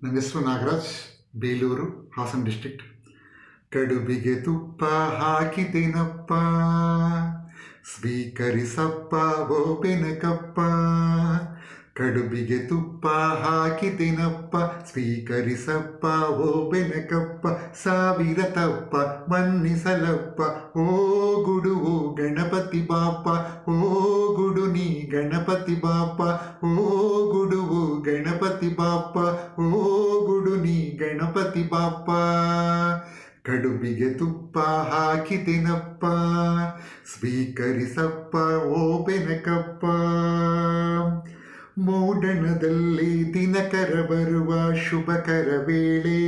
ನನ್ನ ಹೆಸರು ನಾಗರಾಜ್, ಬೇಲೂರು, ಹಾಸನ ಡಿಸ್ಟ್ರಿಕ್ಟ್. ಕಡುಬಿಗೆ ತುಪ್ಪ ಹಾಕಿದೆನಪ್ಪ, ಸ್ವೀಕರಿಸಪ್ಪ ಓ ಬೆನಕಪ್ಪ. ಕಡುಬಿಗೆ ತುಪ್ಪ ಹಾಕಿದೆನಪ್ಪ, ಸ್ವೀಕರಿಸಪ್ಪ ಓ ಬೆನಕಪ್ಪ. ಸಾವಿರ ತಪ್ಪ ಮನ್ನಿಸಲಪ್ಪ, ಓ ಗುಡು ಓ ಗಣಪತಿ ಬಾಪ. ಓ ಗುಡು ನೀ ಗಣಪತಿ ಬಾಪ, ಓ ಗುಡು ಓ ಗಣಪತಿ ಬಾಪ. ಓ ಗುಡು ನೀ ಗಣಪತಿ ಬಾಪ. ಕಡುಬಿಗೆ ತುಪ್ಪ ಹಾಕಿದೆನಪ್ಪ, ಸ್ವೀಕರಿಸಪ್ಪ ಓ ಬೆನಕಪ್ಪ. ಮೂಡಣದಲ್ಲಿ ದಿನಕರ ಬರುವ ಶುಭಕರ ವೇಳೆ,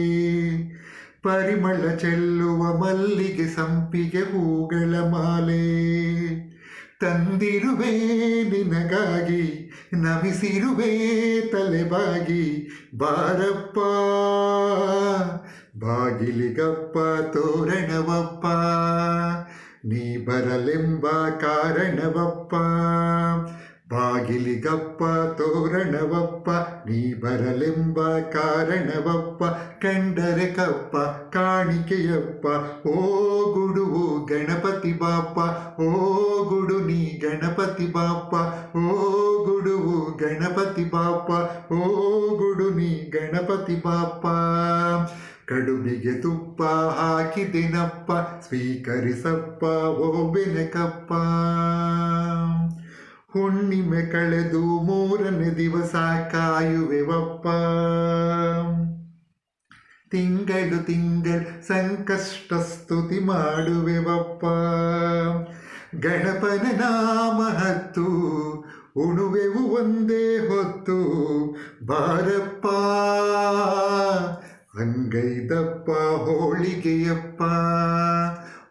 ಪರಿಮಳ ಚೆಲ್ಲುವ ಮಲ್ಲಿಗೆ ಸಂಪಿಗೆ ಹೂಗಳ ಮಾಲೆ. ತಂದಿರುವೆ ನಿನಗಾಗಿ, ನಮಿಸಿರುವೆ ತಲೆಬಾಗಿ. ಬಾರಪ್ಪ ಬಾಗಿಲಿಗಪ್ಪ ತೋರಣವಪ್ಪ, ನೀ ಬರಲೆಂಬ ಕಾರಣವಪ್ಪ. ಬಾಗಿಲಿಗಪ್ಪ ತೋರಣವಪ್ಪ, ನೀ ಬರಲೆಂಬ ಕಾರಣವಪ್ಪ. ಕಂಡರೆ ಕಪ್ಪ ಕಾಣಿಕೆಯಪ್ಪ, ಓ ಗುಡು ಓ ಗಣಪತಿ ಬಾಪ. ಓ ಗುಡು ನೀ ಗಣಪತಿ ಬಾಪ, ಓ ಗುಡು ಓ ಗಣಪತಿ ಬಾಪ. ಓ ಗುಡು ನೀ ಗಣಪತಿ ಬಾಪ. ಕಡುಬಿಗೆ ತುಪ್ಪ ಹಾಕಿದೆನಪ್ಪ, ಸ್ವೀಕರಿಸಪ್ಪ ಓ ಬೆನಕಪ್ಪ. ಹುಣ್ಣಿಮೆ ಕಳೆದು ಮೂರನೇ ದಿವಸ ಕಾಯುವೆವಪ್ಪ, ತಿಂಗಳು ಸಂಕಷ್ಟ ಸ್ತುತಿ ಮಾಡುವೆವಪ್ಪ. ಗಣಪನ ನಾಮ ಹತ್ತು ಉಣುವೆವು ಒಂದೇ ಹೊತ್ತು. ಬಾರಪ್ಪ ಅಂಗೈದಪ್ಪ ಹೋಳಿಗೆಯಪ್ಪ,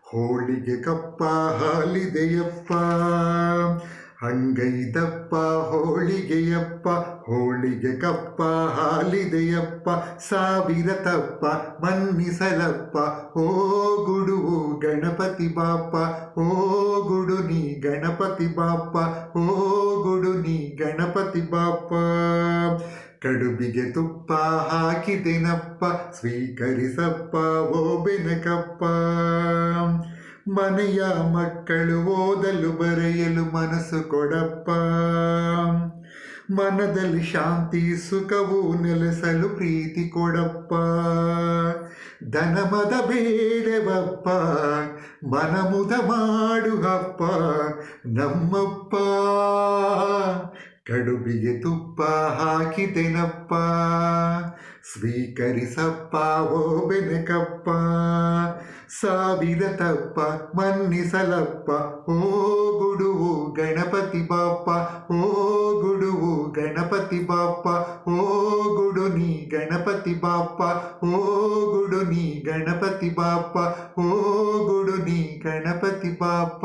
ಹೋಳಿಗೆ ಕಪ್ಪ ಹಾಲಿದೆಯಪ್ಪ. ಅಂಗೈದಪ್ಪ ಹೋಳಿಗೆಯಪ್ಪ, ಹೋಳಿಗೆ ಕಪ್ಪ ಹಾಲಿದೆಯಪ್ಪ. ಸಾವಿರ ತಪ್ಪ ಮನ್ನಿಸಲಪ್ಪ, ಓ ಗುಡು ಓ ಗಣಪತಿ ಬಾಪ. ಓ ಗುಡು ನೀ ಗಣಪತಿ ಬಾಪ, ಓ ಗುಡು ನೀ ಗಣಪತಿ ಬಾಪ. ಕಡುಬಿಗೆ ತುಪ್ಪ ಹಾಕಿದೆನಪ್ಪ, ಸ್ವೀಕರಿಸಪ್ಪ ಓ ಬೆನಕಪ್ಪ. ಮನೆಯ ಮಕ್ಕಳು ಓದಲು ಬರೆಯಲು ಮನಸ್ಸು ಕೊಡಪ್ಪ, ಮನದಲ್ಲಿ ಶಾಂತಿ ಸುಖವು ನೆಲೆಸಲು ಪ್ರೀತಿ ಕೊಡಪ್ಪ. ಧನಮದ ಬೇಡವಪ್ಪ, ಮನಮುದ ಮಾಡು ಹಪ್ಪ ನಮ್ಮಪ್ಪ. ಕಡುಬಿಗೆ ತುಪ್ಪ ಹಾಕಿದೆನಪ್ಪ, ಸ್ವೀಕರಿಸಪ್ಪ ಓ ಬೆನಕಪ್ಪ. ಸಾವಿರ ತಪ್ಪ ಮನ್ನಿಸಲಪ್ಪ, ಓ ಗುಡು ಓ ಗಣಪತಿ ಬಾಪ. ಓ ಗುಡು ಓ ಗಣಪತಿ ಬಾಪ, ಓ ಗುಡು ನೀ ಗಣಪತಿ ಬಾಪ. ಓ ಗುಡು ನೀ ಗಣಪತಿ ಬಾಪ, ಓ ಗುಡು ನೀ ಗಣಪತಿ ಬಾಪ.